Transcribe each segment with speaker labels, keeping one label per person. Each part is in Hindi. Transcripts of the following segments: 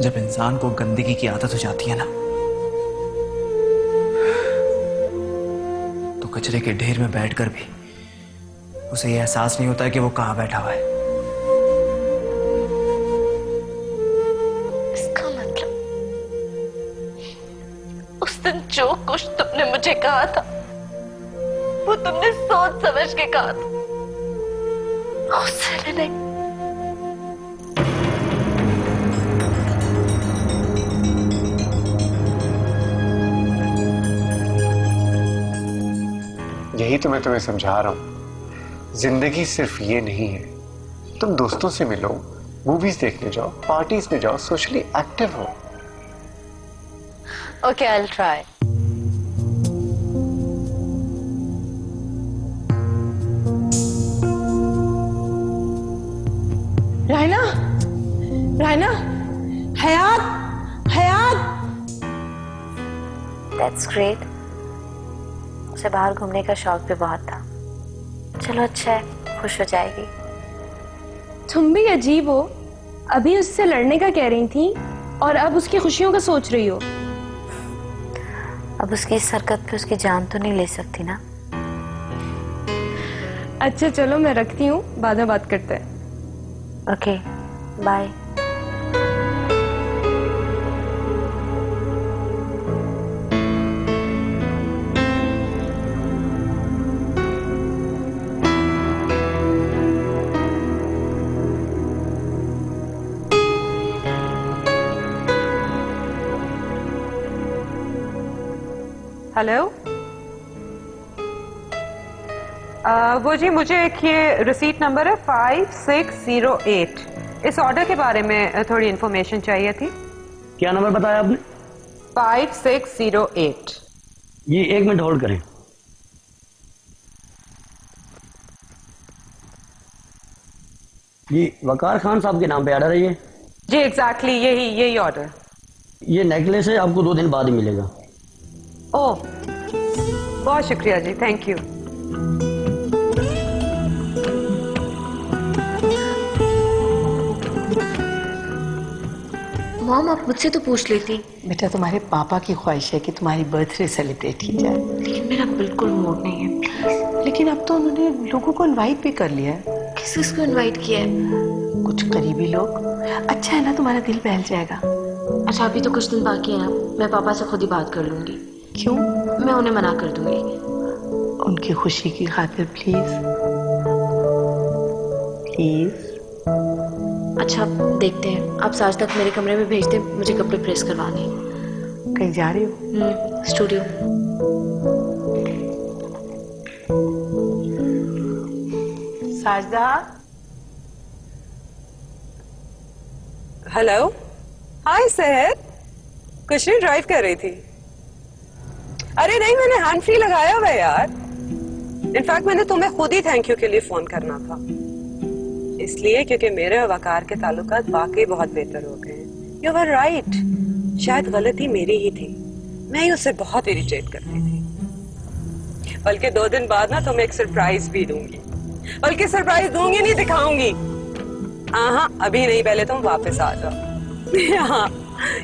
Speaker 1: जब इंसान को गंदगी की आदत हो जाती है ना, तो कचरे के ढेर में बैठकर भी उसे यह एहसास नहीं होता है कि वो कहां बैठा हुआ है।
Speaker 2: इसका मतलब उस दिन जो कुछ तुमने मुझे कहा था वो तुमने सोच समझ के कहा था, उससे नहीं।
Speaker 3: यही तो मैं तुम्हें समझा रहा हूं, जिंदगी सिर्फ ये नहीं है। तुम दोस्तों से मिलो, मूवीज देखने जाओ, पार्टीज में जाओ, सोशली एक्टिव हो।
Speaker 2: Okay, I will try.
Speaker 4: Raina, Raina, Hayat, Hayat.
Speaker 5: That's great. उसे बाहर घूमने का शौक भी बहुत था। चलो अच्छा है, खुश हो जाएगी।
Speaker 4: तुम भी अजीब हो, अभी उससे लड़ने का कह रही थी और अब उसकी खुशियों का सोच रही हो।
Speaker 5: अब उसकी इस हरकत पे उसकी जान तो नहीं ले सकती ना।
Speaker 4: अच्छा चलो मैं रखती हूँ, बाद में बात करते हैं।
Speaker 5: Okay, bye.
Speaker 6: हेलो, वो जी मुझे एक ये रिसीट नंबर है 5608। इस ऑर्डर के बारे में थोड़ी इन्फॉर्मेशन चाहिए थी।
Speaker 7: क्या नंबर बताया आपने?
Speaker 6: 5608।
Speaker 7: ये 1 मिनट होल्ड करें। जी वकार खान साहब के नाम पे ऑर्डर है ये।
Speaker 6: जी एग्जैक्टली यही ऑर्डर।
Speaker 7: ये नेकलेस है, आपको 2 दिन बाद ही मिलेगा।
Speaker 6: ओह, बहुत शुक्रिया जी, थैंक यू।
Speaker 2: मॉम, आप मुझसे तो पूछ लेती।
Speaker 8: बेटा तुम्हारे पापा की ख्वाहिश है कि तुम्हारी बर्थडे सेलिब्रेट की जाए,
Speaker 2: लेकिन मेरा बिल्कुल मूड नहीं है, प्लीज।
Speaker 8: लेकिन अब तो उन्होंने लोगों को इनवाइट भी कर लिया है।
Speaker 2: किस किसको इनवाइट किया है?
Speaker 8: कुछ करीबी लोग। अच्छा है ना, तुम्हारा दिल बहल जाएगा।
Speaker 2: अच्छा, अभी तो कुछ दिन बाकी है ना, मैं पापा से खुद ही बात कर लूंगी।
Speaker 8: क्यों?
Speaker 2: मैं उन्हें मना कर दूंगी।
Speaker 8: उनकी खुशी की खातिर प्लीज, प्लीज।
Speaker 2: अच्छा, देखते हैं। आप साज तक मेरे कमरे में भेज दें, मुझे कपड़े प्रेस करवाने।
Speaker 8: कहीं जा रही हो?
Speaker 2: स्टूडियो।
Speaker 8: साजदा।
Speaker 6: हेलो, हाय सेहर। कुछ नहीं, ड्राइव कर रही थी। अरे नहीं, मैंने हैंड फ्री लगाया हुआ है यार। इनफैक्ट मैंने तुम्हें खुद ही थैंक यू के लिए फोन करना था, इसलिए क्योंकि मेरे और वकार के ताल्लुकात वाकई बहुत बेहतर हो गए हैं। यू वर राइट, शायद गलती मेरी ही थी। मैं ही उससे बहुत इरिटेट करती थी। बल्कि 2 दिन बाद ना तुम्हें एक सरप्राइज भी दूंगी। बल्कि सरप्राइज दूंगी नहीं, दिखाऊंगी। हाँ, अभी नहीं, पहले तुम वापस आ जाओ। हाँ,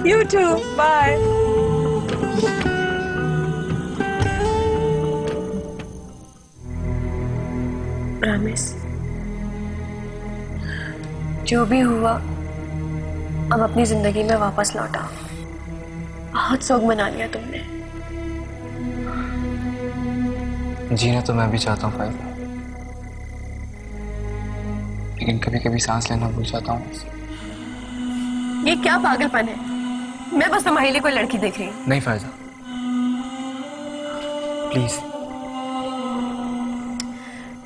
Speaker 6: यू टू, बाय।
Speaker 2: प्रॉमिस, जो भी हुआ अब अपनी जिंदगी में वापस लौटा। बहुत शौक मना लिया तुमने।
Speaker 1: जीना तो मैं भी चाहता हूँ फाइल, लेकिन कभी कभी सांस लेना भूल जाता हूँ।
Speaker 2: ये क्या पागलपन है? मैं बस तुम्हारे लिए कोई लड़की देख रही हूँ।
Speaker 1: नहीं फायजा, प्लीज।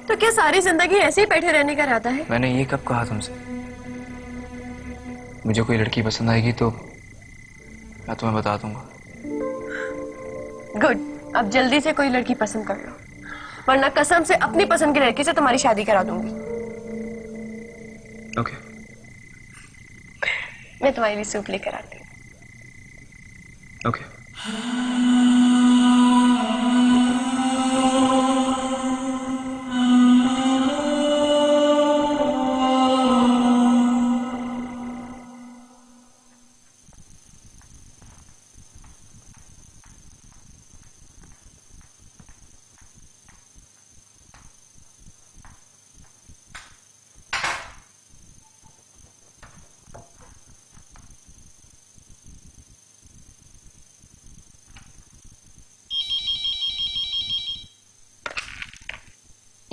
Speaker 2: तो क्या सारी जिंदगी ऐसे ही बैठे रहने का इरादा है?
Speaker 1: मैंने ये कब कहा तुमसे? मुझे कोई लड़की पसंद आएगी तो मैं तुम्हें बता दूंगा।
Speaker 2: गुड, अब जल्दी से कोई लड़की पसंद कर लो, वरना कसम से अपनी पसंद की लड़की से तुम्हारी शादी करा दूंगी।
Speaker 1: ओके।
Speaker 2: मैं तुम्हारे लिए सूप लेकर आती हूँ।
Speaker 1: ओके।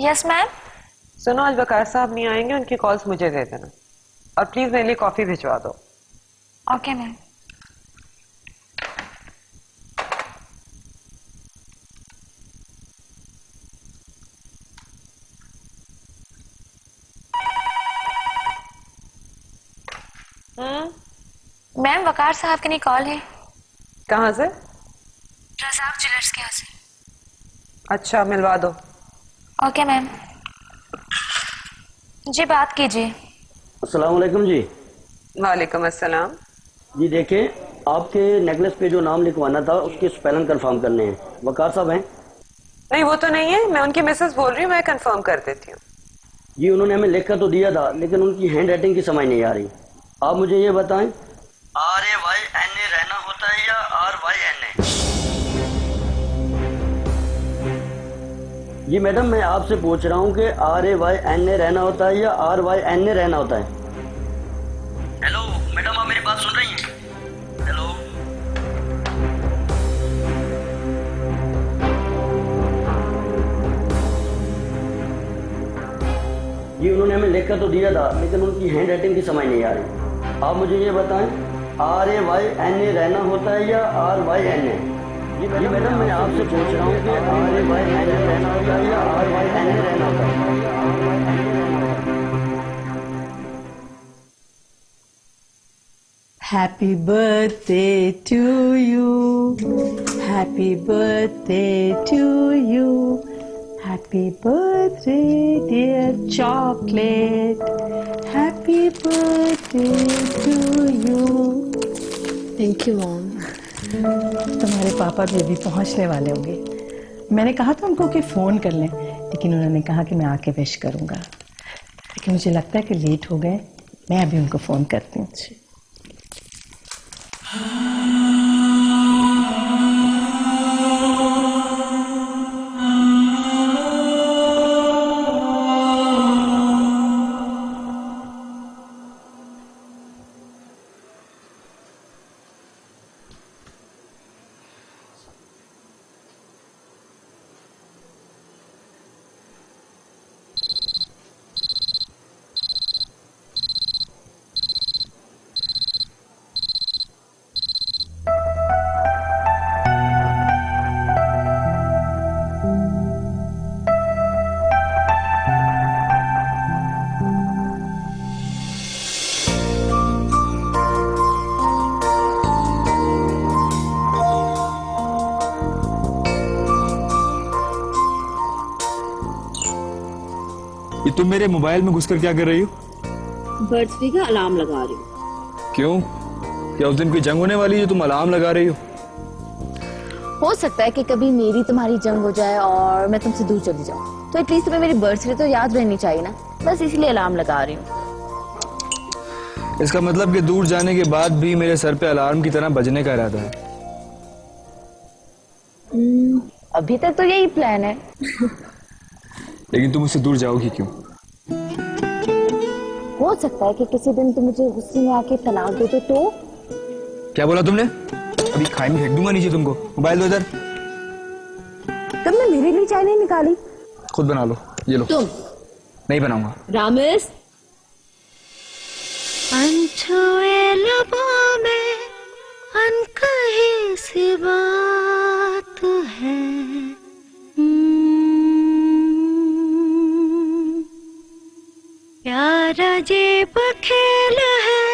Speaker 5: Yes ma'am.
Speaker 6: सुनो, आज वकार साहब नहीं आएंगे, उनकी कॉल्स मुझे दे देना और प्लीज मेरे लिए कॉफी भिजवा दो।
Speaker 5: Okay ma'am. मैम वकार साहब की नहीं कॉल है।
Speaker 6: कहाँ से?
Speaker 5: रज़ाक ज्वेलर्स के यहाँ से।
Speaker 6: अच्छा, मिलवा दो।
Speaker 5: Okay ma'am. जी बात कीजिए।
Speaker 7: अस्सलाम वालेकुम जी।
Speaker 6: वालेकुम अस्सलाम।
Speaker 7: जी देखिए, आपके नेकलेस पे जो नाम लिखवाना था उसके स्पेलिंग कंफर्म करने हैं। वकार साहब हैं?
Speaker 6: नहीं, वो तो नहीं है, मैं उनकी मिसेस बोल रही हूँ, मैं कंफर्म कर देती हूँ।
Speaker 7: जी उन्होंने हमें लिख कर तो दिया था, लेकिन उनकी हैंड राइटिंग की समझ नहीं आ रही। आप मुझे ये बताएं, RAYNA रहना होता है या RYNA? जी मैडम, मैं आपसे पूछ रहा हूँ कि RAYNA रहना होता है या RYNA रहना होता है? हेलो मैडम, आप मेरी बात सुन रही हैं? हेलो। जी उन्होंने हमें लिख कर तो दिया था, लेकिन उनकी हैंड राइटिंग की समझ नहीं आ रही। आप मुझे ये बताएं, RAYNA रहना होता है या RYNA? जी मैडम, मैं आपसे पूछ रहा हूँ कि RAYNA रहना होता है या RYNA रहना होता है?
Speaker 8: Happy birthday to you. Happy birthday to you. Happy birthday, dear chocolate. Happy birthday to you. Thank you, Mom. तुम्हारे पापा भी अभी पहुंचने वाले होंगे। मैंने कहा था उनको कि फ़ोन कर लें, लेकिन उन्होंने कहा कि मैं आके विश करूंगा। लेकिन मुझे लगता है कि लेट हो गए, मैं अभी उनको फ़ोन करती हूँ।
Speaker 9: ये तुम मेरे मोबाइल में घुसकर क्या कर रही हो?
Speaker 10: बर्थडे का अलार्म लगा रही हूँ।
Speaker 9: क्यों? क्या उस दिन कोई जंग होने वाली है जो तुम अलार्म लगा रही हो?
Speaker 10: हो सकता है कि कभी मेरी तुम्हारी जंग हो जाए और मैं तुमसे दूर चली जाऊँ, तो एटलीस्ट तुम्हें मेरी बर्थडे तो याद रहनी चाहिए ना, बस इसीलिए अलार्म लगा रही हूँ।
Speaker 9: इसका मतलब कि दूर जाने के बाद भी मेरे सर पे अलार्म की तरह बजने का इरादा है।
Speaker 10: अभी तक तो यही प्लान है।
Speaker 9: लेकिन तुम मुझसे दूर जाओगी क्यों?
Speaker 10: हो सकता है कि किसी दिन तुम मुझे गुस्से में आके तलाक दे दो तो।
Speaker 9: क्या बोला तुमने? अभी खाई में फेंक दूंगा नीचे तुमको। मोबाइल दो इधर।
Speaker 10: तुमने मेरे लिए चाय नहीं निकाली?
Speaker 9: खुद बना लो, ये लो।
Speaker 10: तुम?
Speaker 9: नहीं बनाऊंगा।
Speaker 10: रामेश,
Speaker 2: अनछुए लबों में अनकही सी बात है, प्यार अजीब खेल है,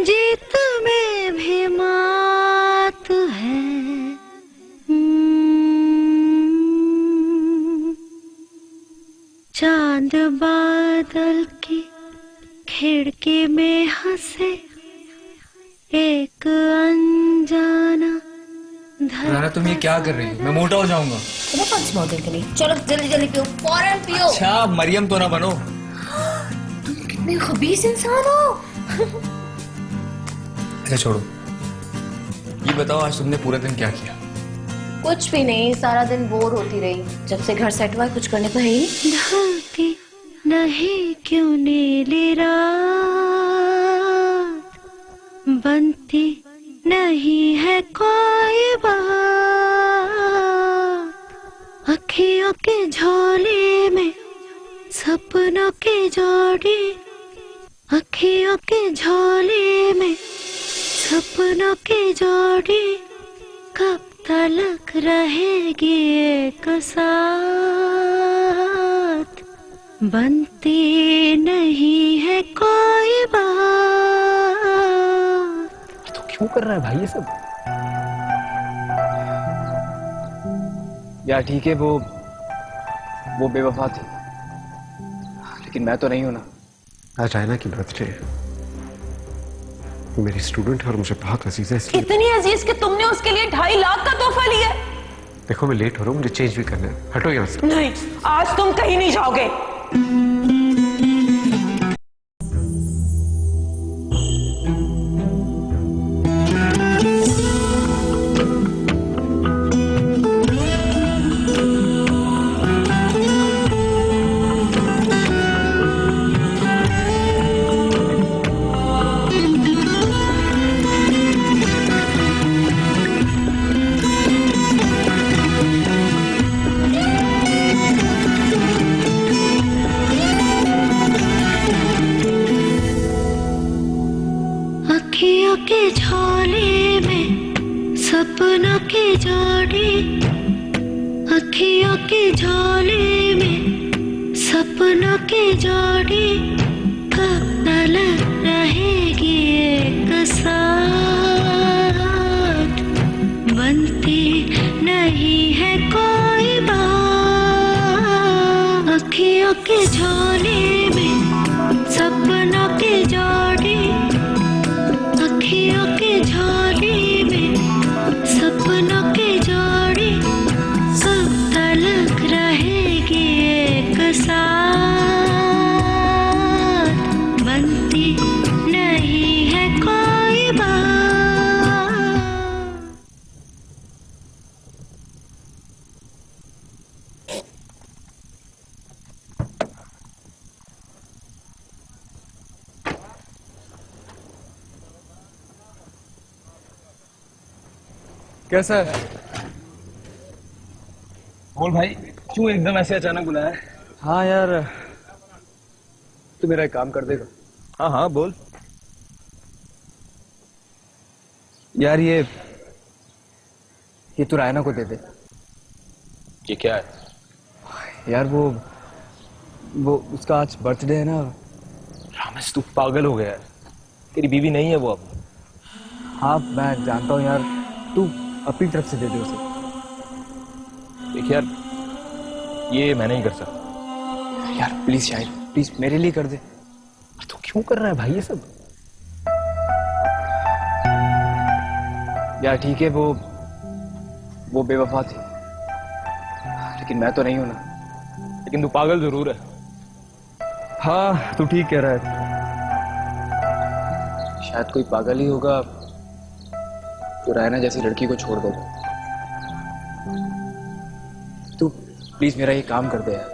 Speaker 2: जीत में भी मात है। चांद बादल की खिड़की में हंसे एक अनजाना।
Speaker 1: राना, तुम ये क्या कर रही हो? मैं मोटा हो जाऊंगा।
Speaker 10: तुम्हें कौन सी मौत के लिए? चलो जल्दी जल्दी पियो, फौरन पियो।
Speaker 1: अच्छा, मरियम तो ना बनो।
Speaker 10: तुम कितने खबीस इंसान हो।
Speaker 1: अच्छा छोड़ो, ये बताओ आज तुमने पूरा दिन क्या किया?
Speaker 10: कुछ भी नहीं, सारा दिन बोर होती रही। जब से घर सेट हुआ कुछ करने को है ही नहीं।
Speaker 2: ढलती नहीं क्यों नीली रात, बनती नहीं है कोई बात, अखियों के झोले में सपनों के जोड़ी अखियों के झोले में, सपनों के जोड़ी कब तलक रहेगी एक साथ, बनती नहीं है कोई बात।
Speaker 9: तो क्यों कर रहा है भाई ये सब? यार ठीक है, वो बेवफा थी, लेकिन मैं तो नहीं हूं ना।
Speaker 3: आज रायना की बर्थडे है, वो मेरी स्टूडेंट है और मुझे बहुत अजीज है, इसलिए
Speaker 8: इतनी अजीज कि तुमने उसके लिए 2.5 लाख का तोहफा लिया।
Speaker 3: देखो मैं लेट हो रहा हूँ, मुझे चेंज भी करना है, हटो यहाँ से।
Speaker 8: नहीं, आज तुम कहीं नहीं जाओगे।
Speaker 2: अखियों के झोले में सपनों की जोड़ी, अखियों के झोले में सपनों की जोड़ी कब तलक रहेगी एक साथ, बनती नहीं है कोई बात। अखियों के झोले में सपनों की जोड़ी, अखियों के झोले में सपनों की जोड़ी कब तलक रहेगी एक साथ, बनती नहीं है कोई बात।
Speaker 9: कैसा है? बोल भाई, क्यों एकदम ऐसे अचानक बुलाया? हाँ यार, तू मेरा एक काम कर देगा? हाँ हाँ बोल। यार ये तू रायना को दे दे।
Speaker 11: ये क्या है?
Speaker 9: यार वो उसका आज बर्थडे है ना।
Speaker 11: रामेश तू पागल हो गया है, तेरी बीवी नहीं है वो अब।
Speaker 9: हाँ मैं जानता हूँ यार, तू अपनी तरफ से दे दे उसे।
Speaker 11: देख यार, ये मैं नहीं कर सकता।
Speaker 9: यार प्लीज शायद, प्लीज मेरे लिए कर दे।
Speaker 11: तू क्यों कर रहा है भाई ये सब?
Speaker 9: यार ठीक है, वो बेवफा थी, लेकिन मैं तो नहीं हूं ना।
Speaker 11: लेकिन तू पागल जरूर है।
Speaker 9: हाँ तू ठीक कह रहा है, शायद कोई पागल ही होगा तो रायना जैसी लड़की को छोड़ देगा। तू प्लीज मेरा ये काम कर दे यार।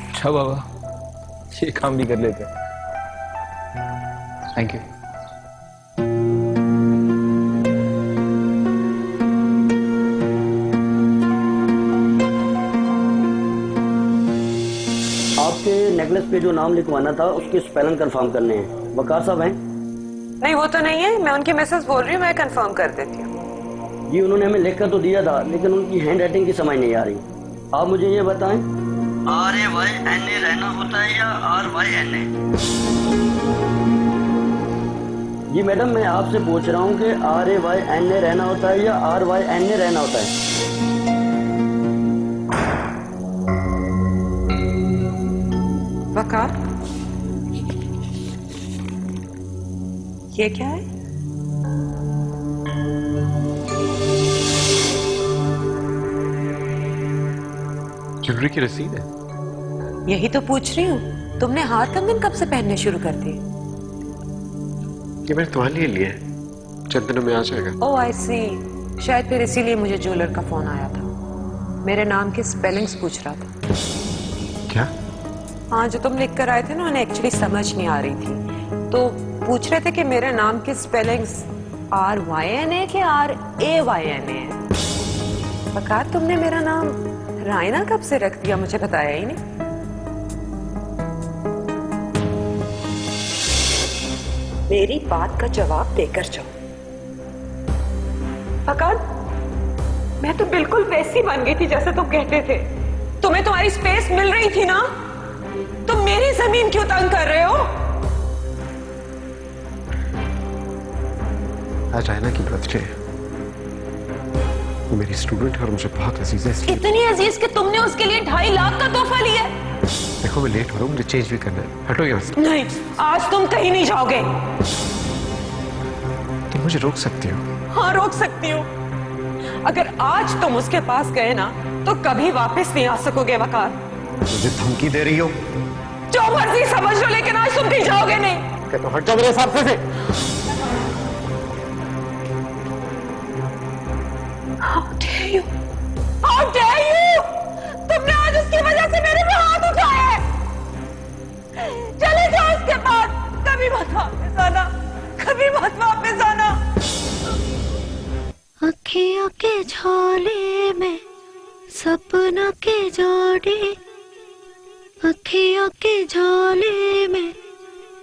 Speaker 11: अच्छा बाबा, ये काम भी कर लेते हैं।
Speaker 9: Thank you.
Speaker 7: आपके नेकलेस पे जो नाम लिखवाना था उसके स्पेलिंग कंफर्म करने हैं। वकार साहब हैं?
Speaker 6: नहीं वो तो नहीं है, मैं उनकी मैसेज बोल रही हूँ, मैं कंफर्म कर देती हूँ।
Speaker 7: जी उन्होंने हमें लिख कर तो दिया था, लेकिन उनकी हैंड राइटिंग की समझ नहीं आ रही। आप मुझे ये बताएं, RAYNA रहना होता है या RYNA? जी मैडम, मैं आपसे पूछ रहा हूँ कि RAYNA रहना होता है या RYNA रहना होता है?
Speaker 6: वकार, ये क्या है?
Speaker 3: ज्वेलरी की रसीद है।
Speaker 6: यही तो पूछ रही हूँ, तुमने हार कंगन कब से पहनने शुरू कर दिए?
Speaker 3: ये मैंने तुम्हारे लिए लिया है, चंद दिनों में आ जाएगा।
Speaker 6: ओह आई सी, शायद फिर इसीलिए मुझे ज्वेलर का फोन आया था, मेरे नाम की स्पेलिंग्स पूछ रहा था।
Speaker 3: क्या?
Speaker 6: हाँ, जो तुम लिख कर आए थे ना, उन्हें एक्चुअली समझ नहीं आ रही थी, तो पूछ रहे थे कि मेरे नाम की स्पेलिंग्स RYNA के RAYNA है। वकार, तुमने मेरा नाम रायना कब से रख दिया, मुझे बताया ही नहीं। मेरी बात का जवाब देकर जाओ। अकाल, मैं तो बिल्कुल वैसी बन गई थी जैसे तुम कहते थे। तुम्हें तुम्हारी स्पेस मिल रही थी ना, तुम मेरी जमीन क्यों तंग कर रहे हो?
Speaker 3: आज रायना की बर्थडे है, वो मेरी स्टूडेंट है और मुझे बहुत अजीज है।
Speaker 6: इतनी अजीज कि तुमने उसके लिए 2.5 लाख का तोहफा लिया।
Speaker 3: देखो मैं लेट हो रहा हूँ, मुझे चेंज भी करना है। हटो यहाँ से।
Speaker 6: नहीं, आज तुम कहीं नहीं जाओगे।
Speaker 3: तुम मुझे रोक सकती हो।
Speaker 6: हाँ, रोक सकती हो। अगर आज तुम उसके पास गए ना तो कभी वापस नहीं आ सकोगे वकार।
Speaker 3: मुझे धमकी दे रही हो?
Speaker 6: जो मर्जी समझ लो, लेकिन आज तुम कहीं जाओगे नहीं।
Speaker 3: तो हट जाओ मेरे हिसाब से।
Speaker 6: How dare you? How dare you? तुमने आज उसकी वजह से मेरे पे हाथ उठाया है। चले जाओ उसके पास, कभी मत वापस आना, कभी मत वापस आना।
Speaker 2: अखियों के झोले में सपनों की जोड़ी, अखियों के झोले में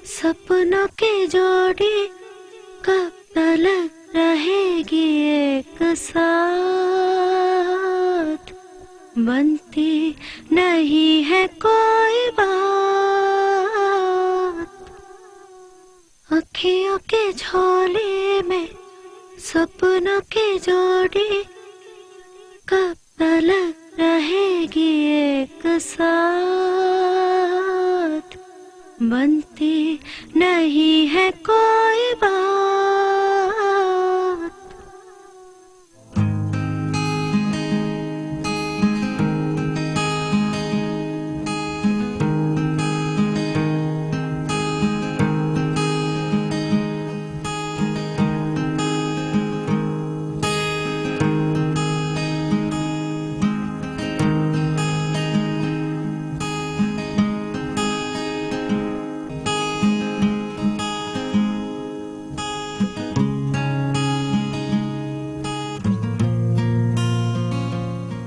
Speaker 2: सपनों की जोड़ी, कब तक रहेगी एक साथ, बनती नहीं है कोई बात। अखियों के झोले में सपनों की जोड़ी, कब तक रहेगी एक साथ, बनती नहीं है कोई